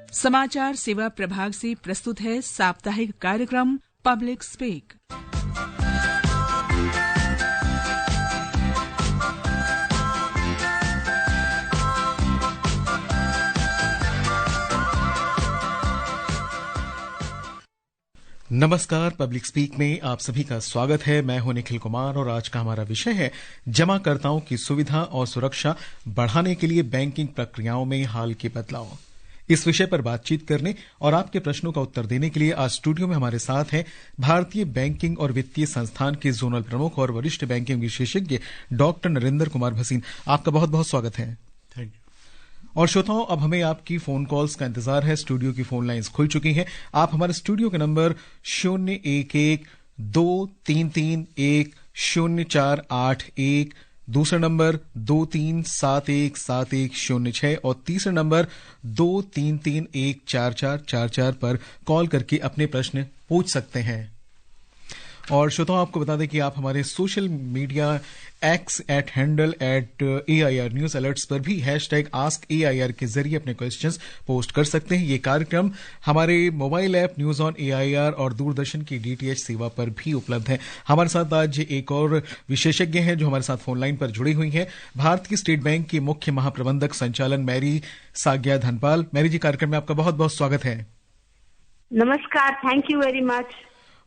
समाचार सेवा प्रभाग से प्रस्तुत है साप्ताहिक कार्यक्रम पब्लिक स्पीक। नमस्कार, पब्लिक स्पीक में आप सभी का स्वागत है। मैं हूं निखिल कुमार और आज का हमारा विषय है जमाकर्ताओं की सुविधा और सुरक्षा बढ़ाने के लिए बैंकिंग प्रक्रियाओं में हाल के बदलाव। इस विषय पर बातचीत करने और आपके प्रश्नों का उत्तर देने के लिए आज स्टूडियो में हमारे साथ हैं भारतीय बैंकिंग और वित्तीय संस्थान के जोनल प्रमुख और वरिष्ठ बैंकिंग विशेषज्ञ डॉक्टर नरेंद्र कुमार भसीन। आपका बहुत बहुत स्वागत है। Thank you. और श्रोताओं, अब हमें आपकी फोन कॉल्स का इंतजार है। स्टूडियो की फोन लाइंस खुल चुकी हैं। आप हमारे स्टूडियो के नंबर 011-233-1048 दूसरा नंबर 23717106 और तीसरा नंबर 23314444 पर कॉल करके अपने प्रश्न पूछ सकते हैं। और श्रोताओं, आपको बता दें कि आप हमारे social media x @handle @AIR news alerts पर भी #AskAIR के जरिए अपने क्वेश्चंस पोस्ट कर सकते हैं। ये कार्यक्रम हमारे mobile app news on AIR और दूरदर्शन की DTH सेवा पर भी उपलब्ध है। हमारे साथ आज एक और विशेषज्ञ हैं जो हमारे साथ फोनलाइन पर जुड़ी हुई हैं। भारतीय स्टेट बैंक की मुख्य महाप्रबंधक संचालन मैरी साग्या धनपाल। मैरी जी, कार्यक्रम में आपका बहुत बहुत स्वागत है। नमस्कार, थैंक यू वेरी मच।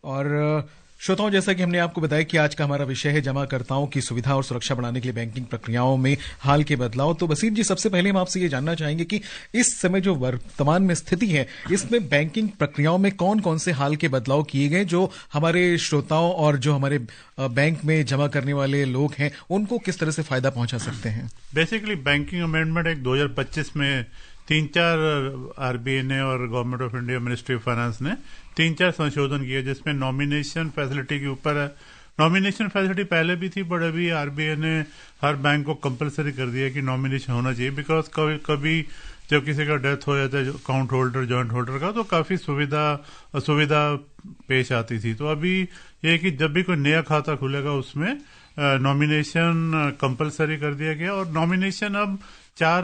और श्रोताओं, जैसा कि हमने आपको बताया कि आज का हमारा विषय है जमाकर्ताओं की सुविधा और सुरक्षा बढ़ाने के लिए बैंकिंग प्रक्रियाओं में हाल के बदलाव। तो बसीर जी, सबसे पहले हम आपसे ये जानना चाहेंगे कि इस समय जो वर्तमान में स्थिति है, इसमें बैंकिंग प्रक्रियाओं में कौन कौन से हाल के बदलाव किए गए जो हमारे श्रोताओं और जो हमारे बैंक में जमा करने वाले लोग हैं उनको किस तरह से फायदा पहुंचा सकते हैं। बेसिकली बैंकिंग अमेंडमेंट एक 2025 में 3-4 RBI ने और government of India ministry of finance ने 3-4 संशोधन किए, जिसमें नॉमिनेशन फैसिलिटी के ऊपर है। नॉमिनेशन फैसिलिटी पहले भी थी, बट अभी RBI ने हर बैंक को कंपलसरी कर दिया कि नॉमिनेशन होना चाहिए। बिकॉज कभी जब किसी का डेथ हो जाता है अकाउंट होल्डर जॉइंट होल्डर का, तो काफी असुविधा पेश आती थी। तो अभी ये है कि जब भी कोई नया खाता खुलेगा उसमें नॉमिनेशन कंपलसरी कर दिया गया। और नॉमिनेशन अब 4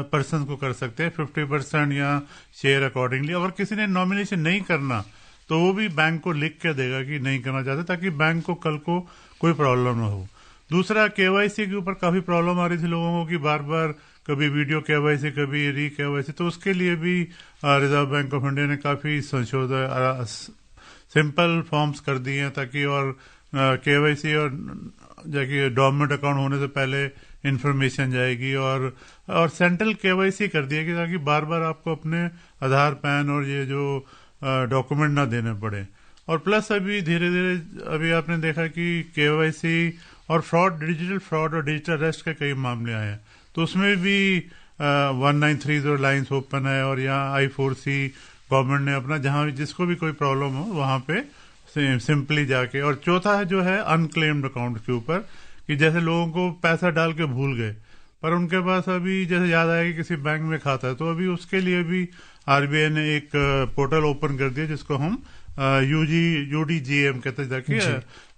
पर्सन को कर सकते हैं, 50% या शेयर अकॉर्डिंगली। अगर किसी ने नॉमिनेशन नहीं करना तो वो भी बैंक को लिख के देगा कि नहीं करना चाहते, ताकि बैंक को कल को कोई प्रॉब्लम ना हो। दूसरा, KYC के ऊपर काफी प्रॉब्लम आ रही थी लोगों को कि बार बार कभी वीडियो KYC कभी KYC, तो उसके लिए भी रिजर्व बैंक ऑफ इंडिया ने काफी संशोधन सिंपल फॉर्म्स कर दिए हैं, ताकि और KYC और जैसे डोरमेंट अकाउंट होने से पहले इंफॉर्मेशन जाएगी और सेंट्रल KYC कर दिया कि ताकि बार बार आपको अपने आधार पैन और ये जो डॉक्यूमेंट ना देने पड़े। और प्लस अभी धीरे धीरे अभी आपने देखा कि KYC और फ्रॉड, डिजिटल फ्रॉड और डिजिटल अरेस्ट के कई मामले आए हैं, तो उसमें भी 1930 लाइन्स ओपन है। और यहाँ I4C गवर्नमेंट ने अपना जहां जिसको भी कोई प्रॉब्लम हो वहां पे सिंपली जाके। और चौथा जो है अनक्लेम्ड अकाउंट के ऊपर, कि जैसे लोगों को पैसा डाल के भूल गए पर उनके पास अभी जैसे याद आया कि किसी बैंक में खाता है, तो अभी उसके लिए भी RBI ने एक पोर्टल ओपन कर दिया जिसको हम UDGM कहते हैं, ताकि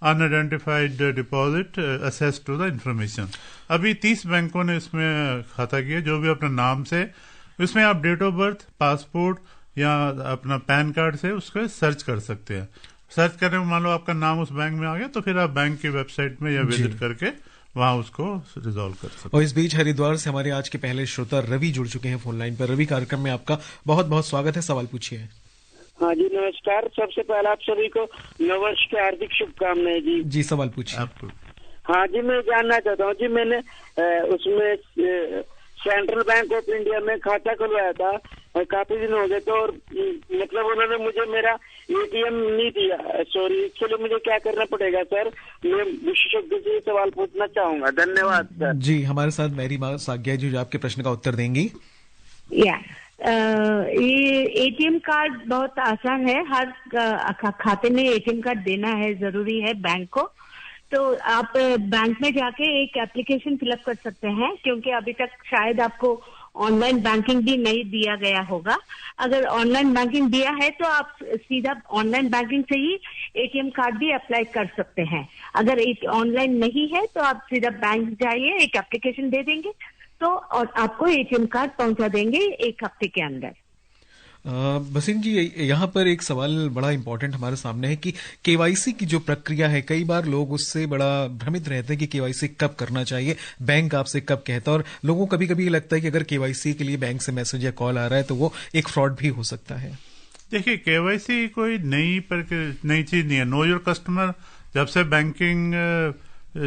unidentified deposit access to the information. अभी 30 बैंकों ने इसमें खाता किया, जो भी अपने नाम से इसमें आप डेट ऑफ बर्थ, पासपोर्ट या अपना पैन कार्ड से उसको सर्च कर सकते हैं। सर्च करने में मान लो आपका नाम उस बैंक में आ गया, तो फिर आप बैंक की वेबसाइट में या विजिट करके वहां उसको रिजॉल्व कर सकते हैं। और इस बीच हरिद्वार से हमारे आज के पहले श्रोता रवि जुड़ चुके हैं फोन लाइन पर। रवि, कार्यक्रम में आपका बहुत बहुत स्वागत है। सवाल पूछिए। हाँ जी, नमस्कार। सबसे पहले आप सभी को नववर्ष की हार्दिक शुभकामनाएं जी। जी, सवाल पूछिए आपको। हाँ जी, मैं जानना चाहता हूँ जी, मैंने उसमें सेंट्रल बैंक ऑफ इंडिया में खाता खुलवाया था काफी दिन हो गए, तो और मतलब उन्होंने मुझे मेरा ATM नहीं दिया। सॉरी, इसके लिए मुझे क्या करना पड़ेगा सर? मैं विशेषज्ञ से सवाल पूछना चाहूंगा। धन्यवाद सर। जी, हमारे साथ मैरी साग्या जी जो आपके प्रश्न का उत्तर देंगी। ये ATM कार्ड बहुत आसान है। हर खाते में ATM कार्ड देना है, जरूरी है बैंक को। तो आप बैंक में जाके एक एप्लीकेशन फिलअप कर सकते हैं, क्योंकि अभी तक शायद आपको ऑनलाइन बैंकिंग भी नहीं दिया गया होगा। अगर ऑनलाइन बैंकिंग दिया है तो आप सीधा ऑनलाइन बैंकिंग से ही ATM कार्ड भी अप्लाई कर सकते हैं। अगर ऑनलाइन नहीं है तो आप सीधा बैंक जाइए, एक एप्लीकेशन दे देंगे तो और आपको ATM कार्ड पहुंचा देंगे 1 हफ्ते के अंदर। बसिन जी, यहाँ पर एक सवाल बड़ा इंपॉर्टेंट हमारे सामने है कि केवाईसी की जो प्रक्रिया है, कई बार लोग उससे बड़ा भ्रमित रहते हैं कि केवाईसी कब करना चाहिए, बैंक आपसे कब कहता है, और लोगों को कभी कभी ये लगता है कि अगर केवाईसी के लिए बैंक से मैसेज या कॉल आ रहा है तो वो एक फ्रॉड भी हो सकता है। देखिए, केवाईसी कोई नई चीज नहीं है। नो योर कस्टमर जब से बैंकिंग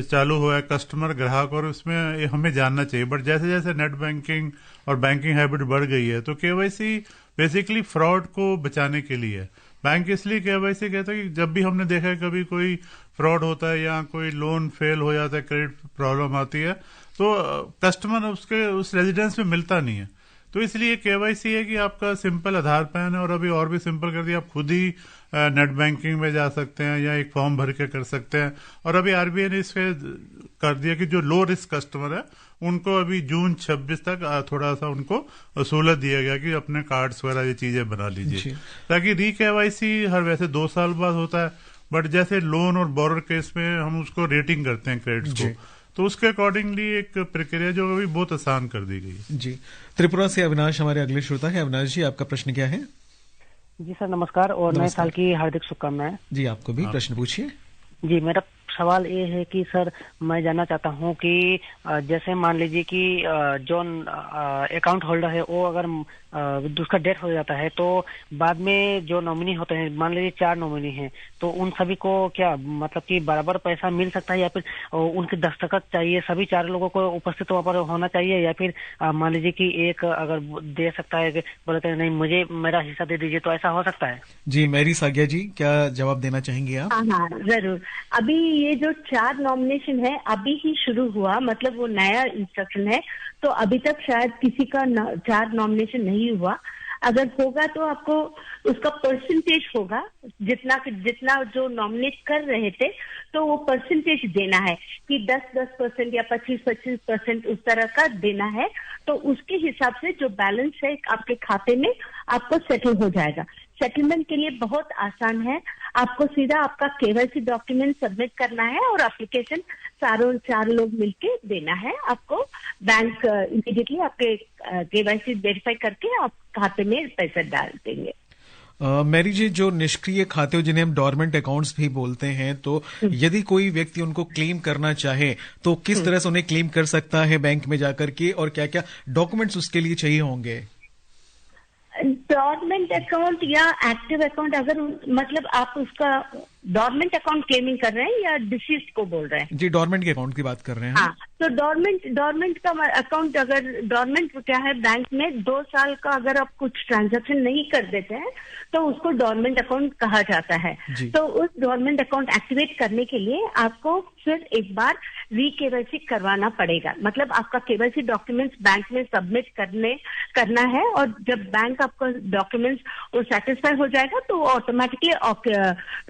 चालू हुआ है, कस्टमर ग्राहक, और उसमें हमें जानना चाहिए। बट जैसे जैसे नेट बैंकिंग और बैंकिंग हैबिट बढ़ गई है तो केवाईसी बेसिकली फ्रॉड को बचाने के लिए है। बैंक इसलिए केवाईसी कहता है कि जब भी हमने देखा है कभी कोई फ्रॉड होता है या कोई लोन फेल हो जाता है, क्रेडिट प्रॉब्लम आती है, तो कस्टमर उसके उस रेजिडेंस में मिलता नहीं है। तो इसलिए केवाईसी है कि आपका सिंपल आधार पैन है, और अभी और भी सिंपल कर दिया, आप खुद ही नेट बैंकिंग में जा सकते हैं या एक फॉर्म भर के कर सकते हैं। और अभी आरबीआई ने इसके कर दिया कि जो लो रिस्क कस्टमर है उनको अभी जून 26 तक थोड़ा सा उनको सहूलत दिया गया कि अपने कार्ड्स वगैरह ये चीजें बना लीजिए, ताकि री केवाईसी हर वैसे 2 साल बाद होता है, बट जैसे लोन और बोरर केस में हम उसको रेटिंग करते हैं क्रेडिट को, तो उसके अकॉर्डिंगली एक प्रक्रिया जो अभी बहुत आसान कर दी गई है। जी, त्रिपुरा से अविनाश हमारे अगले श्रोता है। अविनाश जी, आपका प्रश्न क्या है? जी सर, नमस्कार और नए साल की हार्दिक शुभकामनाएं। जी, आपको भी प्रश्न पूछिए। जी, मेरा सवाल ये है कि सर, मैं जानना चाहता हूँ कि जैसे मान लीजिए कि जो अकाउंट होल्डर है वो अगर उसका डेथ हो जाता है तो बाद में जो नॉमिनी होते हैं, मान लीजिए 4 नॉमिनी हैं, तो उन सभी को क्या मतलब कि बराबर पैसा मिल सकता है, या फिर उनके दस्तखत चाहिए, सभी 4 लोगों को उपस्थित वहाँ पर होना चाहिए, या फिर मान लीजिए कि एक अगर दे सकता है, बोलते हैं नहीं मुझे मेरा हिस्सा दे दीजिए, तो ऐसा हो सकता है? जी, मेरी साग्या जी, क्या जवाब देना चाहेंगे आप? हाँ, जरूर। अभी ये जो 4 नॉमिनेशन है अभी ही शुरू हुआ, मतलब वो नया इंस्ट्रक्शन है, तो अभी तक शायद किसी का 4 नॉमिनेशन नहीं हुआ। अगर होगा तो आपको उसका परसेंटेज होगा, जितना जो नॉमिनेट कर रहे थे तो वो परसेंटेज देना है कि 10% या 25% उस तरह का देना है, तो उसके हिसाब से जो बैलेंस है आपके खाते में आपको सेटल हो जाएगा। सेटलमेंट के लिए बहुत आसान है, आपको सीधा आपका केवाईसी डॉक्यूमेंट सबमिट करना है और एप्लीकेशन 4 लोग मिलके देना है आपको। बैंक इमीडिएटली आपके केवाईसी वेरीफाई करके आप खाते में पैसा डाल देंगे। मैरी जी, जो निष्क्रिय खाते हो जिन्हें हम डोरमेंट अकाउंट्स भी बोलते हैं, तो यदि कोई व्यक्ति उनको क्लेम करना चाहे तो किस तरह से उन्हें क्लेम कर सकता है बैंक में जाकर के, और क्या क्या डॉक्यूमेंट्स उसके लिए चाहिए होंगे? डोरमेंट अकाउंट या एक्टिव अकाउंट, अगर मतलब आप उसका डोरमेंट अकाउंट क्लेमिंग कर रहे हैं या डिसीज को बोल रहे हैं? जी, डोरमेंट के अकाउंट की बात कर रहे हैं। हाँ, तो डोरमेंट का अकाउंट, अगर डोरमेंट क्या है, बैंक में 2 साल का अगर आप कुछ ट्रांजैक्शन नहीं कर देते हैं तो उसको डोरमेंट अकाउंट कहा जाता है। तो उस डोरमेंट अकाउंट एक्टिवेट करने के लिए आपको फिर एक बार केवाईसी करवाना पड़ेगा, मतलब आपका केवाईसी डॉक्यूमेंट्स बैंक में सबमिट करना है, और जब बैंक आपका डॉक्यूमेंट्स वो सेटिस्फाई हो जाएगा तो ऑटोमेटिकली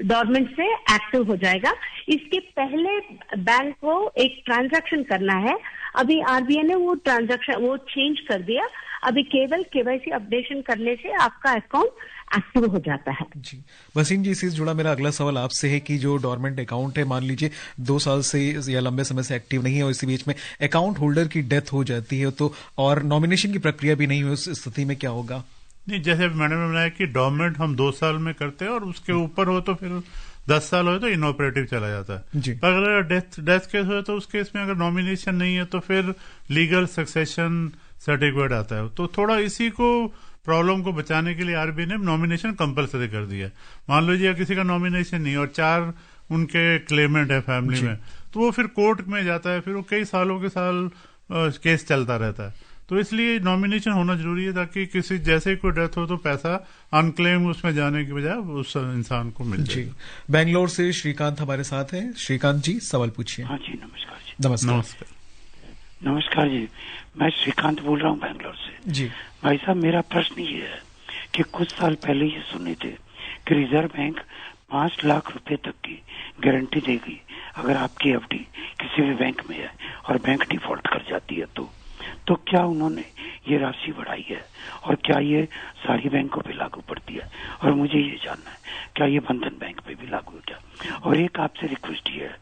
डोरमेंट से एक्टिव हो जाएगा। इसके पहले बैंक को एक ट्रांजैक्शन करना है। अभी आरबीआई ने वो ट्रांजैक्शन वो चेंज कर दिया, अभी केवल केवाईसी अपडेशन करने से आपका अकाउंट एक्टिव हो जाता है। जी, वसीम जी, इससे जुड़ा मेरा अगला सवाल आपसे है कि जो डोरमेंट अकाउंट है, मान लीजिए 2 साल से या लंबे समय से एक्टिव नहीं है और इसी बीच में अकाउंट होल्डर की डेथ हो जाती है तो, और नॉमिनेशन की प्रक्रिया भी नहीं हुई, उस स्थिति में क्या होगा? नहीं, जैसे मैडम ने बताया कि डोरमेंट हम 2 साल में करते हैं और उसके ऊपर हो तो फिर 10 साल हो तो इनऑपरेटिव चला जाता है। अगर डेथ केस हो तो उस केस में अगर नॉमिनेशन नहीं है तो फिर लीगल सक्सेशन सर्टिफिकेट आता है। तो थोड़ा इसी को प्रॉब्लम को बचाने के लिए आरबीआई ने नॉमिनेशन कंपलसरी कर दिया। मान लीजिए किसी का नॉमिनेशन नहीं और 4 उनके क्लेमेंट है फैमिली में, तो वो फिर कोर्ट में जाता है, फिर वो कई सालों के साल केस चलता रहता है। तो इसलिए नॉमिनेशन होना जरूरी है ताकि किसी जैसे कोई डेथ हो तो पैसा अनक्लेम उसमें जाने की बजाय उस इंसान को मिल जाए। बेंगलोर से श्रीकांत हमारे साथ हैं। श्रीकांत जी, सवाल पूछिए। हाँ जी, नमस्कार जी। नमस्कार जी, मैं श्रीकांत बोल रहा हूँ बेंगलोर से। जी भाई साहब, मेरा प्रश्न ये है कि कुछ साल पहले ये सुने थे कि रिजर्व बैंक 5 लाख रुपए तक की गारंटी देगी अगर आपकी एफडी किसी भी बैंक में है और बैंक डिफॉल्ट कर जाती है तो क्या उन्होंने ये राशि बढ़ाई है और क्या ये सारी बैंकों पे लागू पड़ती है? और मुझे ये जानना है क्या ये बंधन बैंक पे भी लागू है क्या? और एक आपसे रिक्वेस्ट ये है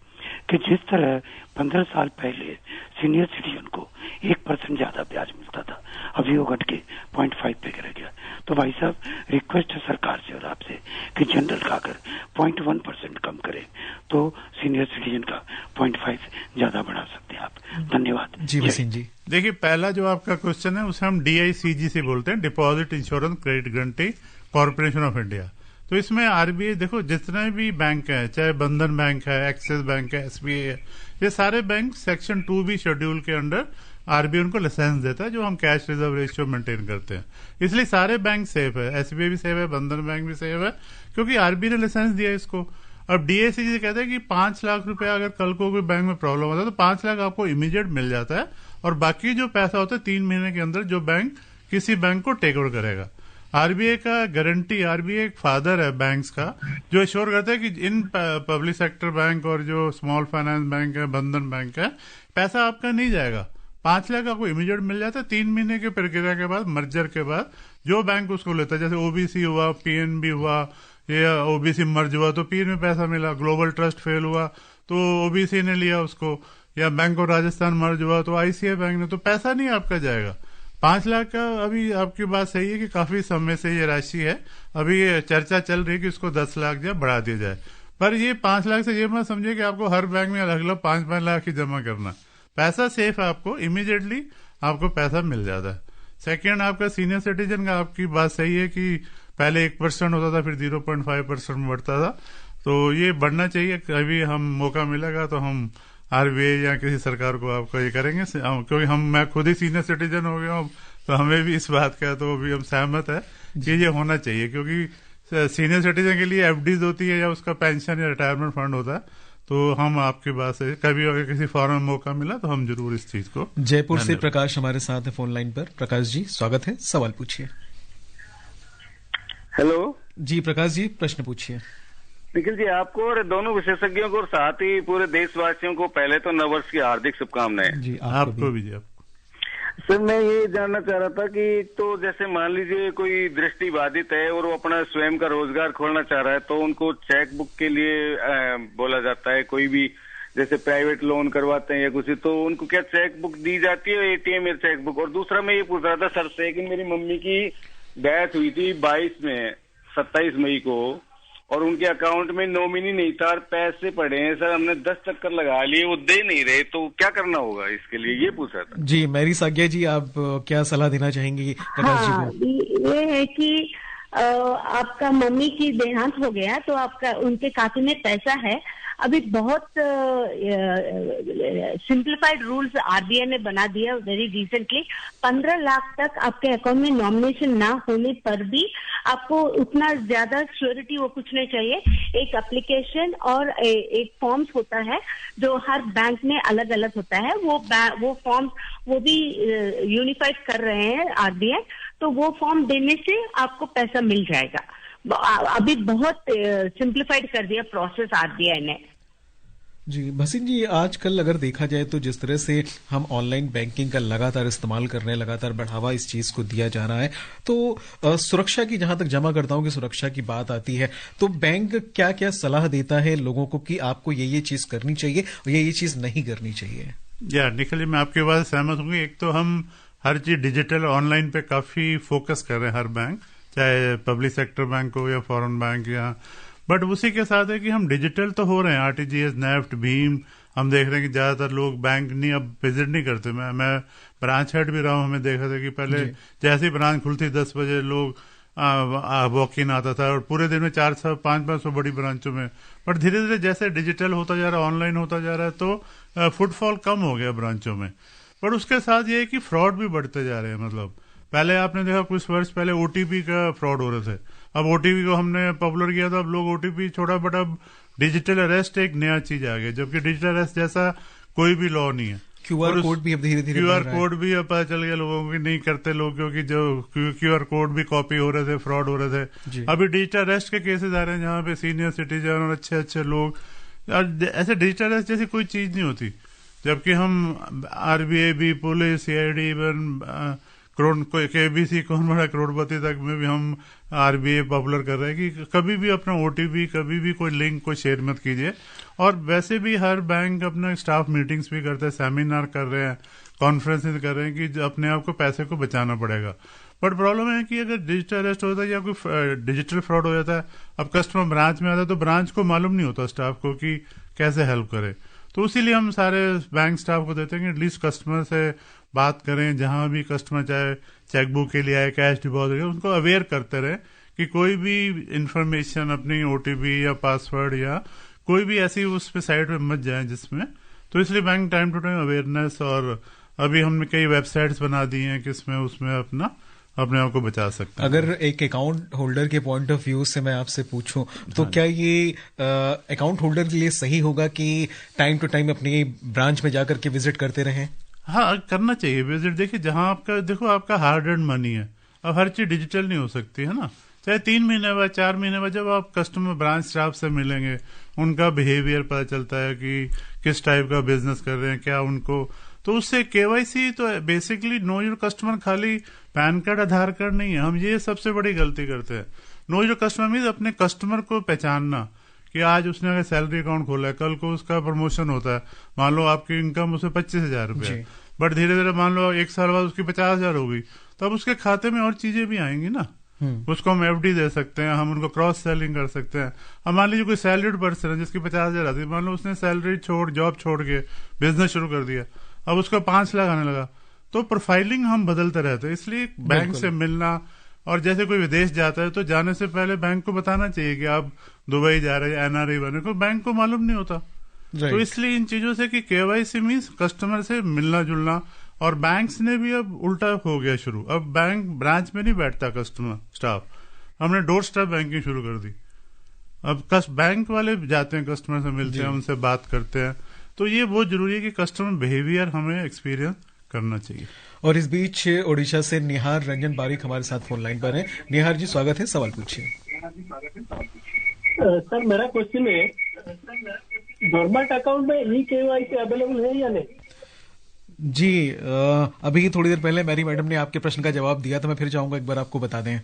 कि जिस तरह 15 साल पहले सीनियर सिटीजन को 1% ज्यादा ब्याज मिलता था, अभी वो घट के 0.5 पे गिर गया, तो भाई साहब रिक्वेस्ट है सरकार से और आपसे कि जनरल का अगर 0.1% कम करें तो सीनियर सिटीजन का 0.5 ज्यादा बढ़ा सकते हैं आप। धन्यवाद जी वसीम जी। देखिए, पहला जो आपका क्वेश्चन है उसे हम DICG से बोलते हैं, deposit insurance credit guarantee corporation of India. तो इसमें आरबीआई देखो जितने भी बैंक है, चाहे बंधन बैंक है, एक्सिस बैंक है, SBI है, ये सारे बैंक सेक्शन 2B शेड्यूल के अंडर आरबीआई उनको लाइसेंस देता है, जो हम कैश रिजर्व रेशियो मेंटेन करते हैं। इसलिए सारे बैंक सेफ है, SBI भी सेफ है, बंधन बैंक भी सेफ है, क्योंकि आरबीआई ने लाइसेंस दिया इसको। अब DICG से कहते हैं कि 5 लाख रुपया अगर कल को कोई बैंक में प्रॉब्लम होता है तो 5 लाख आपको इमीडिएट मिल जाता है, और बाकी जो पैसा होता है 3 महीने के अंदर जो बैंक किसी बैंक को टेक ओवर करेगा। आरबीआई का गारंटी, आरबीआई एक फादर है बैंक्स का, जो एश्योर करता है कि इन पब्लिक सेक्टर बैंक और जो स्मॉल फाइनेंस बैंक है, बंधन बैंक है, पैसा आपका नहीं जाएगा। 5 लाख आपको इमीडिएट मिल जाता है। 3 महीने की प्रक्रिया के बाद, मर्जर के बाद, जो बैंक उसको लेता है, जैसे OBC हुआ, PNB हुआ, या OBC मर्ज हुआ तो PN में पैसा मिला, ग्लोबल ट्रस्ट फेल हुआ तो OBC ने लिया उसको, या बैंक ऑफ राजस्थान मर्ज हुआ तो ICICI बैंक ने, तो पैसा नहीं आपका जाएगा। 5 लाख का अभी आपकी बात सही है कि काफी समय से ये राशि है, अभी ये चर्चा चल रही है कि इसको 10 लाख जो बढ़ा दिया जाए, पर ये 5 लाख से ये मत समझिए कि आपको हर बैंक में अलग अलग 5-5 लाख ही जमा करना। पैसा सेफ है, आपको इमीडिएटली आपको पैसा मिल जाता है। सेकेंड, आपका सीनियर सिटीजन का, आपकी बात सही है कि पहले 1% होता था, फिर 0.5% में बढ़ता था, तो ये बढ़ना चाहिए। कभी हम मौका मिलेगा तो हम आरबीआई या किसी सरकार को आपको ये करेंगे, क्योंकि मैं खुद ही सीनियर सिटीजन हो गया हूँ, तो हमें भी इस बात का तो भी हम सहमत है कि ये होना चाहिए, क्योंकि सीनियर सिटीजन के लिए FDs होती है या उसका पेंशन या रिटायरमेंट फंड होता है। तो हम आपकी बात से कभी अगर किसी फॉरम में मौका मिला तो हम जरूर इस चीज को। जयपुर से प्रकाश हमारे साथ है फोन लाइन पर। प्रकाश जी स्वागत है, सवाल पूछिए। हेलो जी प्रकाश जी, प्रश्न पूछिए। निखिल जी, आपको और दोनों विशेषज्ञों को और साथ ही पूरे देशवासियों को पहले तो नववर्ष की हार्दिक शुभकामनाएं। जी आपको भी। सर, मैं ये जानना चाह रहा था कि तो जैसे मान लीजिए कोई दृष्टिबाधित है और वो अपना स्वयं का रोजगार खोलना चाह रहा है, तो उनको चेक बुक के लिए बोला जाता है, कोई भी जैसे प्राइवेट लोन करवाते हैं या कुछ, तो उनको क्या चेक बुक दी जाती है, ATM या चेक बुक? और दूसरा मैं ये पूछ रहा था सर से कि मेरी मम्मी की डेथ हुई थी 27 मई को, और उनके अकाउंट में नॉमिनी नहीं था और पैसे पड़े हैं सर, हमने 10 चक्कर लगा लिए, वो दे नहीं रहे, तो क्या करना होगा इसके लिए, ये पूछा था। जी मैरी साग्या जी, आप क्या सलाह देना चाहेंगी प्रकाश जी को? ये है कि आपका मम्मी की देहांत हो गया तो आपका उनके खाते में पैसा है। अभी बहुत सिंप्लीफाइड रूल्स आरबीआई ने बना दिया वेरी रिसेंटली। 15 लाख तक आपके अकाउंट में नॉमिनेशन ना होने पर भी आपको उतना ज्यादा श्योरिटी वो कुछ नहीं चाहिए। एक एप्लीकेशन और एक फॉर्म्स होता है जो हर बैंक में अलग अलग होता है, वो फॉर्म्स वो भी यूनिफाइड कर रहे हैं आरबीआई, तो वो फॉर्म देने से आपको पैसा मिल जाएगा। अभी बहुत सिंप्लीफाइड कर दिया प्रोसेस आरबीआई ने। जी भसीन जी, आजकल अगर देखा जाए तो जिस तरह से हम ऑनलाइन बैंकिंग का लगातार इस्तेमाल कर रहे हैं, लगातार बढ़ावा इस चीज को दिया जा रहा है, तो सुरक्षा की, जहां तक जमाकर्ताओं की सुरक्षा की बात आती है, तो बैंक क्या क्या सलाह देता है लोगों को कि आपको ये चीज करनी चाहिए और ये चीज नहीं करनी चाहिए? या निखिल, मैं आपकी बात से सहमत हूँ। एक तो हम हर चीज डिजिटल ऑनलाइन पे काफी फोकस कर रहे हैं, हर बैंक, चाहे पब्लिक सेक्टर बैंक हो या फॉरेन बैंक, या बट उसी के साथ है कि हम डिजिटल तो हो रहे हैं, RTGS, नेफ्ट, भीम, हम देख रहे हैं कि ज्यादातर लोग बैंक नहीं अब विजिट नहीं करते। मैं ब्रांच हेड भी रहा हूँ, हमें देखा था कि पहले जैसे ही ब्रांच खुलती 10 बजे लोग वॉक इन आता था और पूरे दिन में 400-500 बड़ी ब्रांचों में, बट धीरे धीरे जैसे डिजिटल होता जा रहा है, ऑनलाइन होता जा रहा है, तो फुटफॉल कम हो गया ब्रांचों में। पर उसके साथ ये है कि फ्रॉड भी बढ़ते जा रहे हैं। मतलब पहले आपने देखा कुछ वर्ष पहले OTP का फ्रॉड हो रहे थे, अब OTP को हमने पॉपुलर किया था, अब लोग OTP छोड़ा, बट अब डिजिटल अरेस्ट एक नया चीज आ गया, जबकि डिजिटल अरेस्ट जैसा कोई भी लॉ नहीं है। QR कोड भी अब धीरे धीरे QR कोड भी अब पता चल गया लोगों को नहीं करते लोग, क्योंकि जो QR कोड भी कॉपी हो रहे थे, फ्रॉड हो रहे थे। अभी डिजिटल अरेस्ट के केसेस आ रहे हैं जहाँ पे सीनियर सिटीजन और अच्छे अच्छे लोग, ऐसे डिजिटल अरेस्ट जैसी कोई चीज नहीं होती, जबकि हम RBI भी, पुलिस, CID, इवन KBC, कौन बड़ा करोड़पति तक में भी हम RBI पॉपुलर कर रहे हैं कि कभी भी अपना OTP, कभी भी कोई लिंक कोई शेयर मत कीजिए। और वैसे भी हर बैंक अपना स्टाफ मीटिंग्स भी करते हैं, सेमिनार कर रहे हैं, कॉन्फ्रेंसेस कर रहे हैं कि अपने आप को पैसे को बचाना पड़ेगा। बट प्रॉब्लम है कि अगर डिजिटल अरेस्ट होता है या कोई डिजिटल फ्रॉड हो जाता है, अब कस्टमर ब्रांच में आता है तो ब्रांच को मालूम नहीं होता स्टाफ को कि कैसे हेल्प करे। तो इसीलिए हम सारे बैंक स्टाफ को देते हैं कि एटलीस्ट कस्टमर से बात करें, जहां भी कस्टमर चाहे चेकबुक के लिए आए, कैश डिपॉजिट, उनको अवेयर करते रहे कि कोई भी इंफॉर्मेशन अपनी OTP या पासवर्ड या कोई भी ऐसी उस पे साइट पे मत जाए जिसमें। तो इसलिए bank time to time awareness, और अभी हमने कई वेबसाइट्स बना दी हैं कि इसमें उसमें अपने आप को बचा सकते हैं। अगर एक अकाउंट होल्डर के पॉइंट ऑफ व्यू से मैं आपसे पूछूं तो क्या ये अकाउंट होल्डर के लिए सही होगा कि टाइम टू टाइम अपनी ब्रांच में जाकर के विजिट करते रहें? हाँ, करना चाहिए विजिट। देखिए, जहां आपका हार्ड अर्न मनी है, अब हर चीज डिजिटल नहीं हो सकती है ना। चाहे 3 महीने बाद, 4 महीने बाद जब आप कस्टमर ब्रांच स्टाफ से मिलेंगे, उनका बिहेवियर पता चलता है कि किस टाइप का बिजनेस कर रहे हैं, क्या उनको, तो उससे KYC तो बेसिकली नो योर कस्टमर खाली पैन कार्ड आधार कार्ड नहीं है। हम ये सबसे बड़ी गलती करते हैं। नो योर कस्टमर मीन्स अपने कस्टमर को पहचानना कि आज उसने अगर सैलरी अकाउंट खोला है, कल को उसका प्रमोशन होता है, मान लो आपकी इनकम उसे 25,000 रुपये, बट धीरे धीरे मान लो 1 साल बाद उसकी 50,000 हो गई, तो अब उसके खाते में और चीजें भी आएंगी ना। उसको हम FD दे सकते हैं, हम उनको क्रॉस सेलिंग कर सकते हैं। अब मान लीजिए कोई सैलरीड पर्सन है जिसकी 50,000 आती है, मान लो उसने सैलरी जॉब छोड़ के बिजनेस शुरू कर दिया, अब उसका 5 लाख आने लगा, तो प्रोफाइलिंग हम बदलते रहते हैं। इसलिए बैंक से मिलना, और जैसे कोई विदेश जाता है तो जाने से पहले बैंक को बताना चाहिए कि आप दुबई जा रहे हैं, NRI बने, को बैंक को मालूम नहीं होता। तो इसलिए इन चीजों से कि KYC मीन्स कस्टमर से मिलना जुलना, और बैंक्स ने भी अब उल्टा हो गया शुरू। अब बैंक ब्रांच में नहीं बैठता कस्टमर स्टाफ, हमने डोर स्टेप बैंकिंग शुरू कर दी। अब बैंक वाले जाते हैं, कस्टमर से मिलते हैं, उनसे बात करते हैं। तो ये बहुत जरूरी है कि कस्टमर बिहेवियर हमें एक्सपीरियंस करना चाहिए। और इस बीच ओडिशा से निहार रंजन बारिक हमारे साथ फोन लाइन पर हैं। निहार जी, स्वागत है, सवाल पूछिए। सर, मेरा क्वेश्चन है, गवर्नमेंट अकाउंट में eKYC अवेलेबल है या नहीं? जी, अभी थोड़ी देर पहले मैरी मैडम ने आपके प्रश्न का जवाब दिया, तो मैं फिर चाहूंगा एक बार आपको बता दें।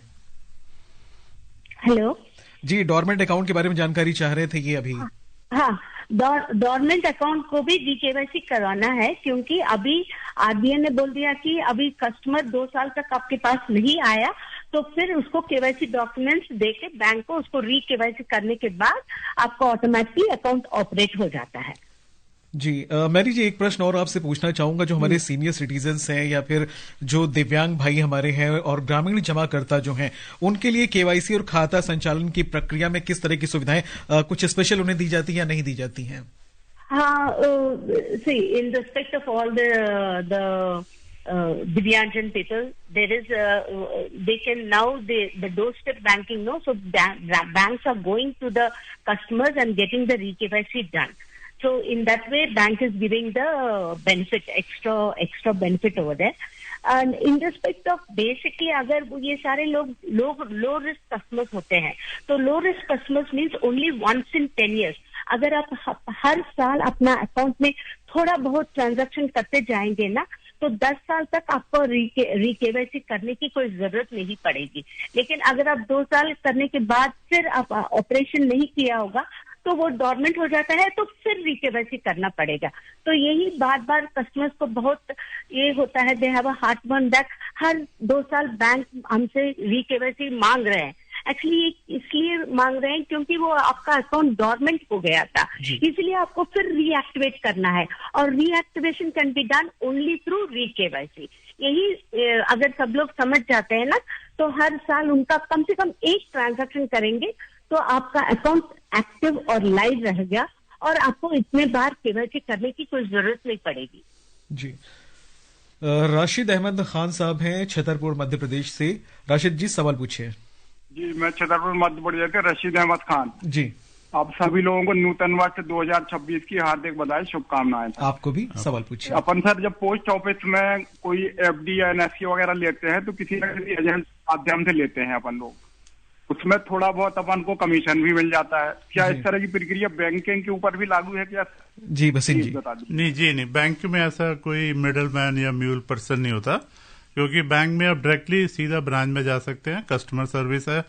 हेलो जी, डोरमेंट अकाउंट के बारे में जानकारी चाह रहे थे ये अभी। हाँ, डोरमेंट अकाउंट को भी eKYC करवाना है, क्योंकि अभी RBI ने बोल दिया कि अभी कस्टमर 2 साल तक आपके पास नहीं आया तो फिर उसको KYC डॉक्यूमेंट्स देके बैंक को उसको eKYC करने के बाद आपका ऑटोमेटिकली अकाउंट ऑपरेट हो जाता है। जी, मैरी जी, एक प्रश्न और आपसे पूछना चाहूंगा। जो हमारे सीनियर सिटीजन्स हैं या फिर जो दिव्यांग भाई हमारे हैं और ग्रामीण जमाकर्ता जो हैं, उनके लिए KYC और खाता संचालन की प्रक्रिया में किस तरह की सुविधाएं कुछ स्पेशल उन्हें दी जाती है या नहीं दी जाती हैं? हाँ, see, in respect of all the Divyanjan people, there is they can now the doorstep banking, no, so banks are going to the customers and getting the eKYC done. So in that way, bank is giving the benefit, extra benefit over there. And in respect of basically, अगर ये सारे लोग low risk customers होते हैं, तो low risk customers means only once in 10 years. अगर आप हर साल अपना अकाउंट में थोड़ा बहुत ट्रांजैक्शन करते जाएंगे ना, तो 10 साल तक आपको eKYC करने की कोई जरूरत नहीं पड़ेगी। लेकिन अगर आप 2 साल करने के बाद फिर आप ऑपरेशन नहीं किया होगा तो वो डॉर्मेंट हो जाता है, तो फिर eKYC करना पड़ेगा। तो यही बार कस्टमर्स को बहुत ये होता है, they have a heartburn that हर 2 साल बैंक हमसे eKYC मांग रहे हैं। एक्चुअली इसलिए मांग रहे हैं क्योंकि वो आपका अकाउंट डॉर्मेंट हो गया था, इसलिए आपको फिर रीएक्टिवेट करना है, और reactivation can be done only through eKYC। यही अगर सब लोग समझ जाते हैं ना, तो हर साल उनका कम से कम एक ट्रांजैक्शन करेंगे तो आपका अकाउंट एक्टिव और लाइव रहेगा, और आपको इतने बार KYC करने की कोई जरूरत नहीं पड़ेगी। जी, राशिद अहमद खान साहब हैं छतरपुर मध्य प्रदेश से। राशिद जी, सवाल पूछिए। जी, मैं छतरपुर मध्य प्रदेश से रशीद अहमद खान। जी, आप सभी लोगों को नूतन वर्ष 2026 की हार्दिक बधाई, शुभकामनाएं। आपको भी। सवाल पूछिए। अपन सर, जब पोस्ट ऑफिस में कोई FD या NSC वगैरह लेते हैं तो किसी न किसी एजेंट माध्यम से लेते हैं अपन लोग, उसमें थोड़ा बहुत अपन को कमीशन भी मिल जाता है। क्या इस तरह की प्रक्रिया बैंकिंग के ऊपर भी लागू है क्या? जी बसिन जी। नहीं, बैंक में ऐसा कोई मिडल मैन या म्यूल पर्सन नहीं होता, क्योंकि बैंक में आप डायरेक्टली सीधा ब्रांच में जा सकते हैं। कस्टमर सर्विस है,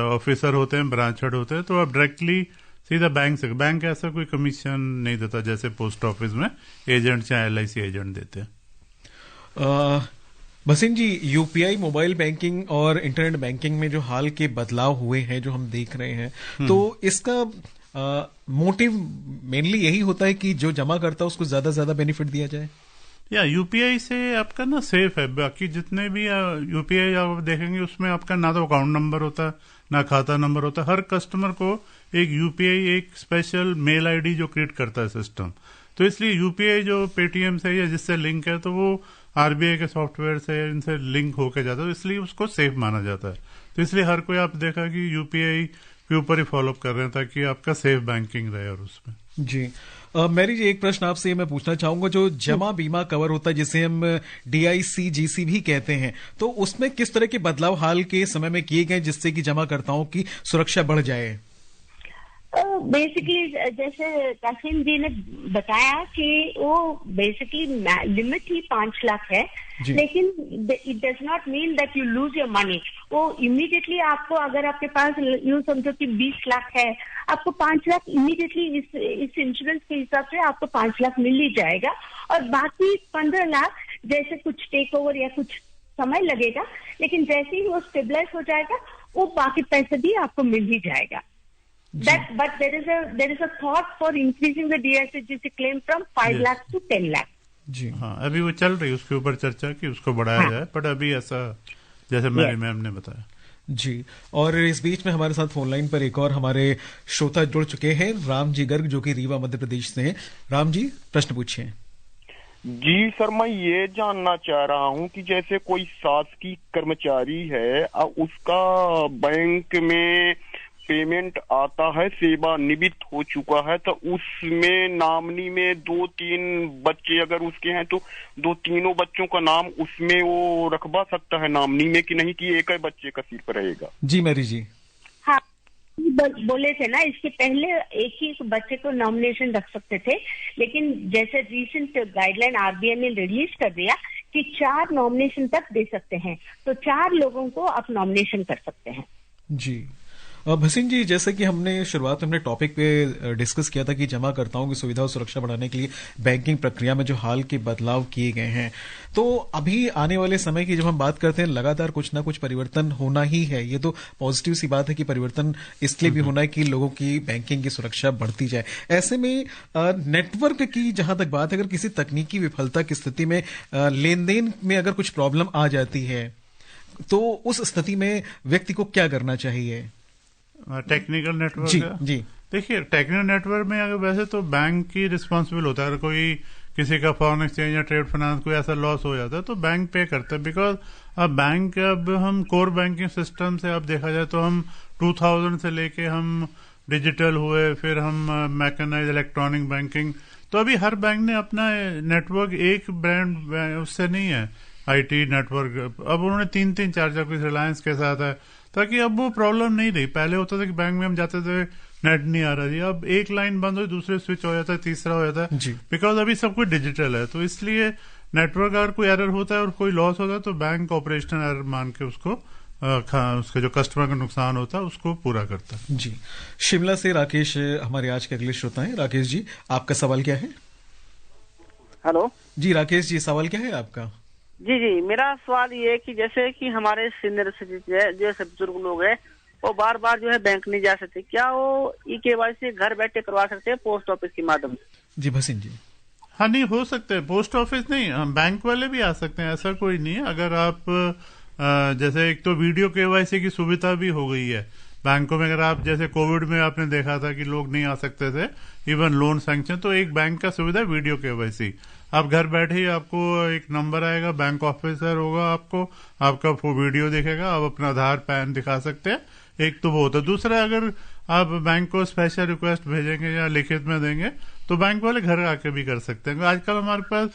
ऑफिसर होते हैं, ब्रांच हेड होते हैं, तो आप डायरेक्टली सीधा बैंक से, बैंक ऐसा कोई कमीशन नहीं देता जैसे पोस्ट ऑफिस में एजेंट या LIC एजेंट देते हैं। भसीन जी, यूपीआई, मोबाइल बैंकिंग और इंटरनेट बैंकिंग में जो हाल के बदलाव हुए हैं जो हम देख रहे हैं, तो इसका मोटिव मेनली यही होता है कि जो जमा करता है उसको ज्यादा से ज्यादा बेनिफिट दिया जाए। या यूपीआई से आपका ना सेफ है। बाकी जितने भी यूपीआई आप देखेंगे उसमें आपका ना तो अकाउंट नंबर होता ना खाता नंबर होता। हर कस्टमर को एक यूपीआई एक स्पेशल मेल आईडी जो क्रिएट करता है सिस्टम। तो इसलिए यूपीआई जो पेटीएम से या जिससे लिंक है तो वो आरबीआई के सॉफ्टवेयर से इनसे लिंक होके जाता है, तो इसलिए उसको सेफ माना जाता है। तो इसलिए हर कोई आप देखा कि यूपीआई के ऊपर ही फॉलोअप कर रहे हैं ताकि आपका सेफ बैंकिंग रहे। और उसमें जी मैरी जी, एक प्रश्न आपसे मैं पूछना चाहूंगा, जो जमा बीमा कवर होता है जिसे हम DICGC भी कहते हैं, तो उसमें किस तरह के बदलाव हाल के समय में किए गए जिससे कि जमाकर्ताओं की सुरक्षा बढ़ जाए? बेसिकली जैसे कासिम जी ने बताया कि वो बेसिकली लिमिट ही 5 लाख है, लेकिन it does not mean that you lose your money. वो इमीडिएटली आपको, अगर आपके पास यूं समझो कि 20 लाख है, आपको 5 लाख इमीडिएटली इस इंश्योरेंस के हिसाब से आपको 5 लाख मिल ही जाएगा। और बाकी 15 लाख जैसे कुछ टेक ओवर या कुछ समय लगेगा, लेकिन जैसे ही वो स्टेबलाइज हो जाएगा वो बाकी पैसे भी आपको मिल ही जाएगा। But there is a thought for increasing the DICGC claim from 5 lakh to 10 lakh. जी हाँ, अभी वो चल रही है उसके ऊपर चर्चा कि उसको बढ़ाया जाए, बट अभी ऐसा जैसे मेरी मैम ने बताया। जी, और इस बीच में हमारे साथ फोन लाइन पर एक और हमारे श्रोता जुड़ चुके हैं, राम जी गर्ग, जो कि रीवा मध्य प्रदेश से हैं। राम जी, प्रश्न पूछिए। जी सर, मैं ये जानना चाह रहा हूँ कि जैसे कोई शासकीय कर्मचारी है, उसका बैंक में पेमेंट आता है, सेवानिवृत्त हो चुका है, तो उसमें नामनी में 2-3 बच्चे अगर उसके हैं तो 2-3 बच्चों का नाम उसमें वो रखवा सकता है नामनी में कि नहीं, कि एक ही बच्चे का सिर पर रहेगा? जी मैरी जी, हाँ बोले थे ना, इसके पहले एक ही बच्चे को नॉमिनेशन रख सकते थे, लेकिन जैसे रिसेंट गाइडलाइन आरबीआई ने रिलीज कर दिया कि 4 नॉमिनेशन तक दे सकते हैं, तो 4 लोगों को आप नॉमिनेशन कर सकते हैं। जी भसीन जी, जैसे कि हमने शुरुआत में अपने टॉपिक पे डिस्कस किया था कि जमाकर्ताओं की सुविधा और सुरक्षा बढ़ाने के लिए बैंकिंग प्रक्रिया में जो हाल के बदलाव किए गए हैं, तो अभी आने वाले समय की जब हम बात करते हैं, लगातार कुछ ना कुछ परिवर्तन होना ही है। ये तो पॉजिटिव सी बात है कि परिवर्तन इसलिए भी होना है कि लोगों की बैंकिंग की सुरक्षा बढ़ती जाए। ऐसे में नेटवर्क की जहां तक बात है, अगर किसी तकनीकी विफलता की स्थिति में लेन देन में अगर कुछ प्रॉब्लम आ जाती है, तो उस स्थिति में व्यक्ति को क्या करना चाहिए? टेक्निकल नेटवर्क जी देखिए, टेक्निकल नेटवर्क में अगर वैसे तो बैंक की रिस्पॉन्सिबल होता है। अगर कोई किसी का फॉरेन एक्सचेंज या ट्रेड फाइनेंस कोई ऐसा लॉस हो जाता है तो बैंक पे करता है, बिकॉज अब हम कोर बैंकिंग सिस्टम से अब देखा जाए तो हम 2000 से लेके हम डिजिटल हुए, फिर हम मैकेनाइज इलेक्ट्रॉनिक बैंकिंग, तो अभी हर बैंक ने अपना नेटवर्क, एक ब्रांड उससे नहीं है आईटी नेटवर्क। अब उन्होंने 3-3, 4-4 कुछ रिलायंस के साथ है, ताकि अब वो प्रॉब्लम नहीं रही। पहले होता था कि बैंक में हम जाते थे, नेट नहीं आ रहा जी, अब एक लाइन बंद हो, दूसरे स्विच हो जाता है, तीसरा हो जाता है, बिकॉज अभी सब कुछ डिजिटल है। तो इसलिए नेटवर्क अगर कोई एरर होता है और कोई लॉस होता है तो बैंक ऑपरेशनल एरर मान के उसको उसके जो कस्टमर का नुकसान होता है उसको पूरा करता है। जी, शिमला से राकेश हमारे आज के अगले श्रोता हैं। राकेश जी, आपका सवाल क्या है? हेलो जी राकेश जी, सवाल क्या है आपका? जी, मेरा सवाल ये है कि जैसे कि हमारे सीनियर जैसे बुजुर्ग लोग हैं, वो बार बार जो है बैंक नहीं जा सकते, क्या वो ई-केवाईसी घर बैठे करवा सकते हैं पोस्ट ऑफिस के माध्यम से? जी भसीन जी, हाँ नहीं हो सकते, पोस्ट ऑफिस नहीं, हम बैंक वाले भी आ सकते हैं, ऐसा कोई नहीं है। अगर आप जैसे एक तो वीडियो केवाईसी की सुविधा भी हो गई है बैंकों में। अगर आप जैसे कोविड में आपने देखा था कि लोग नहीं आ सकते थे, इवन लोन सैंक्शन, तो एक बैंक का सुविधा वीडियो केवाईसी। आप घर बैठे ही आपको एक नंबर आएगा, बैंक ऑफिसर होगा, आपका वीडियो दिखेगा, आप अपना आधार पैन दिखा सकते हैं। एक तो वो होता है। दूसरा, अगर आप बैंक को स्पेशल रिक्वेस्ट भेजेंगे या लिखित में देंगे तो बैंक वाले घर आके भी कर सकते हैं। आजकल हमारे पास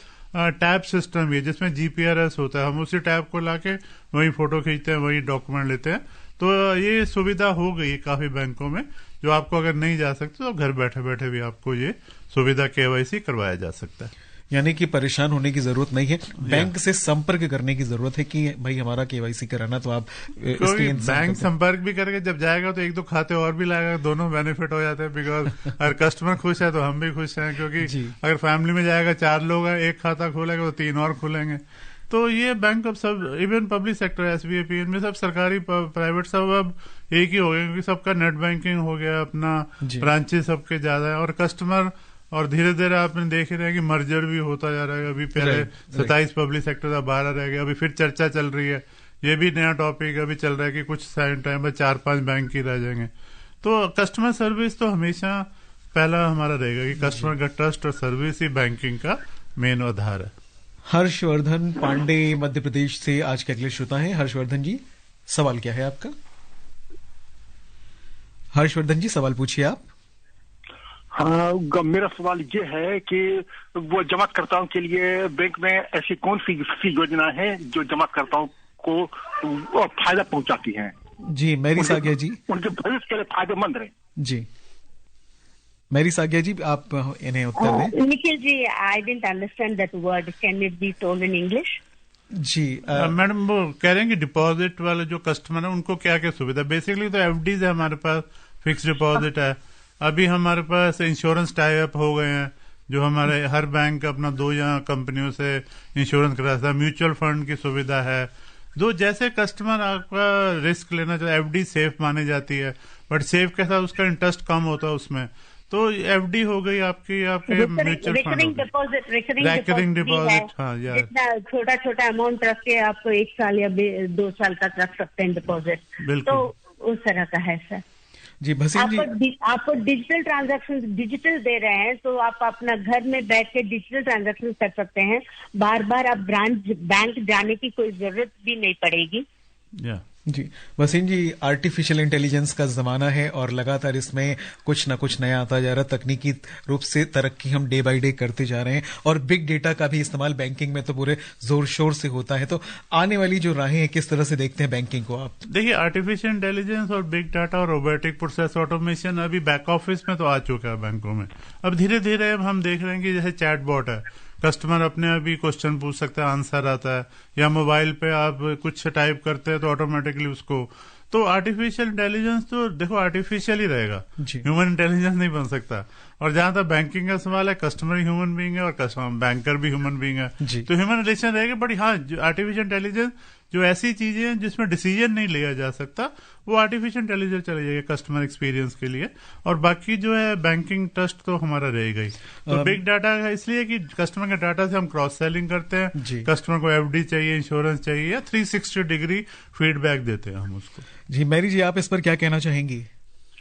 टैब सिस्टम भी है जिसमें जीपीआरएस होता है, हम उसी टैब को लाके वही फोटो खींचते हैं, वही डॉक्यूमेंट लेते हैं। तो ये सुविधा हो गई है काफी बैंकों में, जो आपको अगर नहीं जा सकते तो घर बैठे बैठे भी आपको ये सुविधा केवाईसी करवाया जा सकता है। यानी कि परेशान होने की जरूरत नहीं है, बैंक से संपर्क करने की जरूरत है कि भाई हमारा केवाईसी कराना, तो आप इसके बैंक संपर्क भी करके जब जाएगा तो 1-2 खाते और भी लाएगा, दोनों बेनिफिट हो जाते हैं। बिकॉज अगर कस्टमर खुश है तो हम भी खुश हैं, क्योंकि अगर फैमिली में जाएगा 4 लोग हैं, एक खाता खोलेगा तो 3 और खुलेंगे। तो ये बैंक अब सब इवन पब्लिक सेक्टर SBI इनमें सब सरकारी प्राइवेट सब अब एक ही हो गए, क्योंकि सबका नेट बैंकिंग हो गया, अपना ब्रांचेस सबके ज्यादा है और कस्टमर, और धीरे धीरे आपने देख रहे हैं कि मर्जर भी होता जा रहा है। अभी पहले 27 पब्लिक सेक्टर का 12 रह गया, अभी फिर चर्चा चल रही है, ये भी नया टॉपिक अभी चल रहा है कि कुछ टाइम में 4-5 बैंक ही रह जाएंगे। तो कस्टमर सर्विस तो हमेशा पहला हमारा रहेगा कि कस्टमर का ट्रस्ट और सर्विस ही बैंकिंग का मेन आधार है। हर्षवर्धन पांडे मध्य प्रदेश से आज के अगले श्रोता हैं। हर्षवर्धन जी, सवाल क्या है आपका? हर्षवर्धन जी, सवाल पूछिए आप। हाँ, मेरा सवाल ये है कि वो जमाकर्ताओं के लिए बैंक में ऐसी कौन सी योजना है जो जमाकर्ताओं को फायदा पहुंचाती है? जी, मैरी सागिया जी, उनके भविष्य के लिए फायदेमंद रहे। जी, मैरी सागिया जी, आप इन्हें उत्तर दें। Nikhil ji, I didn't understand that word, can it be told in English? जी मैडम, वो कह रहे हैं कि डिपॉजिट वाले जो कस्टमर है उनको क्या क्या सुविधा। बेसिकली तो FDs है हमारे पास, फिक्स डिपॉजिट है, अभी हमारे पास इंश्योरेंस टाई अप हो गए हैं, जो हमारे हर बैंक अपना 2 या कंपनियों से इंश्योरेंस कराता है, म्यूचुअल फंड की सुविधा है। जो जैसे कस्टमर आपका रिस्क लेना चाहे, FD सेफ मानी जाती है, बट सेफ के साथ उसका इंटरेस्ट कम होता है उसमें, तो FD हो गई आपकी, आपके म्यूचुअल फंड, रिकरिंग डिपॉजिट। हाँ यार, जितना छोटा छोटा अमाउंट रख के आपको 1 साल या 2 साल तक रख सकते हैं डिपॉजिट, तो उस तरह का है सर। जी भसीन जी, आपको डिजिटल ट्रांजैक्शन डिजिटल दे रहे हैं, तो आप अपना घर में बैठ के डिजिटल ट्रांजैक्शन कर सकते हैं, बार बार आप बैंक जाने की कोई जरूरत भी नहीं पड़ेगी। जी वसीम जी, आर्टिफिशियल इंटेलिजेंस का जमाना है और लगातार इसमें कुछ ना कुछ नया आता जा रहा है, तकनीकी रूप से तरक्की हम डे बाय डे करते जा रहे हैं और बिग डेटा का भी इस्तेमाल बैंकिंग में तो पूरे जोर शोर से होता है। तो आने वाली जो राहें हैं, किस तरह से देखते हैं बैंकिंग को आप? देखिए, आर्टिफिशियल इंटेलिजेंस और बिग डाटा और रोबोटिक प्रोसेस ऑटोमेशन अभी बैक ऑफिस में तो आ चुका है बैंकों में। अब धीरे धीरे हम देख रहे हैं कि जैसे चैटबॉट है, कस्टमर अपने अभी क्वेश्चन पूछ सकता है, आंसर आता है, या मोबाइल पे आप कुछ टाइप करते हैं तो ऑटोमेटिकली उसको, तो आर्टिफिशियल इंटेलिजेंस तो देखो आर्टिफिशियल ही रहेगा, ह्यूमन इंटेलिजेंस नहीं बन सकता। और जहां तक बैंकिंग का सवाल है, कस्टमर ह्यूमन बीइंग है और कस्टमर बैंकर भी ह्यूमन बीइंग है, तो ह्यूमन रिलेशन रहेगा। बट हाँ, आर्टिफिशियल इंटेलिजेंस जो ऐसी चीजें हैं जिसमें डिसीजन नहीं लिया जा सकता, वो आर्टिफिशियल इंटेलिजेंस चले जाएगा कस्टमर एक्सपीरियंस के लिए, और बाकी जो है बैंकिंग ट्रस्ट तो हमारा रहेगा ही। तो बिग डाटा है इसलिए कि कस्टमर के डाटा से हम क्रॉस सेलिंग करते हैं, कस्टमर को FD चाहिए, इंश्योरेंस चाहिए, या 360 डिग्री फीडबैक देते हैं हम उसको। जी मैरी जी, आप इस पर क्या कहना चाहेंगी?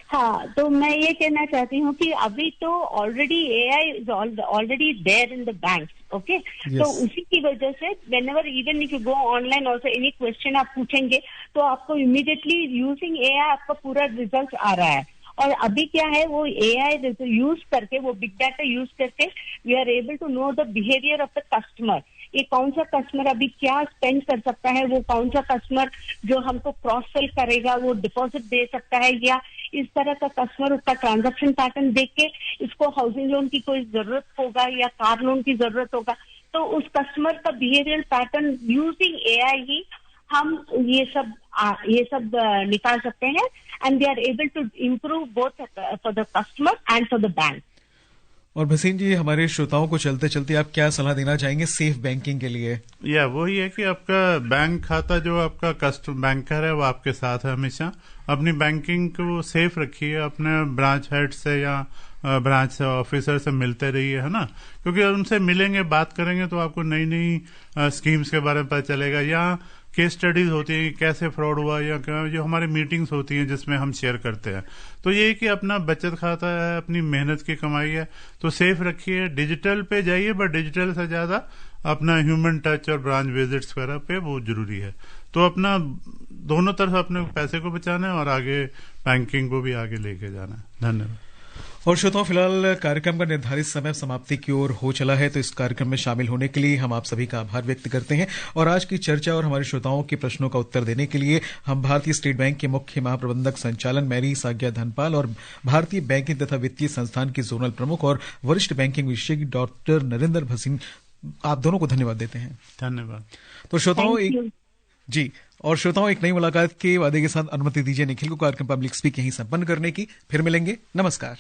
हाँ, तो मैं ये कहना चाहती हूँ कि अभी तो already AI is already there in the bank, okay. तो उसी की वजह से whenever even if you go online also any question आप पूछेंगे तो आपको इमीडिएटली यूजिंग AI आपका पूरा रिजल्ट आ रहा है। और अभी क्या है, वो AI यूज करके, वो बिग डाटा यूज करके we are able to know the behaviour of the customer. ये कौन सा कस्टमर अभी क्या स्पेंड कर सकता है, वो कौन सा कस्टमर जो हमको क्रॉस सेल करेगा, वो डिपॉजिट दे सकता है, या इस तरह का कस्टमर उसका ट्रांजैक्शन पैटर्न देख के इसको हाउसिंग लोन की कोई जरूरत होगा या कार लोन की जरूरत होगा, तो उस कस्टमर का बिहेवियर पैटर्न यूजिंग AI ही हम ये सब निकाल सकते हैं, and we are able to improve both for the customer and for the bank. और भसीन जी, हमारे श्रोताओं को चलते चलते आप क्या सलाह देना चाहेंगे सेफ बैंकिंग के लिए? या वही है कि आपका बैंक खाता जो आपका कस्टमर बैंकर है वो आपके साथ है हमेशा। अपनी बैंकिंग को सेफ रखिए, अपने ब्रांच हेड से या ब्रांच से ऑफिसर से मिलते रहिए, है ना, क्योंकि उनसे मिलेंगे, बात करेंगे तो आपको नई नई स्कीम्स के बारे में पता चलेगा, या केस स्टडीज होती है कैसे फ्रॉड हुआ, या जो हमारी मीटिंग्स होती हैं जिसमें हम शेयर करते हैं। तो ये कि अपना बचत खाता है, अपनी मेहनत की कमाई है, तो सेफ रखिए। डिजिटल पे जाइए, बट डिजिटल से ज्यादा अपना ह्यूमन टच और ब्रांच विजिट्स वगैरह पे वो जरूरी है। तो अपना दोनों तरफ अपने पैसे को बचाना है और आगे बैंकिंग को भी आगे लेके जाना है। धन्यवाद। और श्रोताओं, फिलहाल कार्यक्रम का निर्धारित समय समाप्ति की ओर हो चला है, तो इस कार्यक्रम में शामिल होने के लिए हम आप सभी का आभार व्यक्त करते हैं। और आज की चर्चा और हमारे श्रोताओं के प्रश्नों का उत्तर देने के लिए हम भारतीय स्टेट बैंक के मुख्य महाप्रबंधक संचालन मैरी सागिया धनपाल और भारतीय बैंकिंग तथा वित्तीय संस्थान की जोनल प्रमुख और वरिष्ठ बैंकिंग विशेषज्ञ डॉक्टर नरेंद्र भसीन, आप दोनों को धन्यवाद देते हैं। धन्यवाद। तो श्रोताओं, एक नई मुलाकात के वादे के साथ अनुमति दीजिए निखिल को कार्यक्रम पब्लिक स्पीक यहीं संपन्न करने की। फिर मिलेंगे। नमस्कार।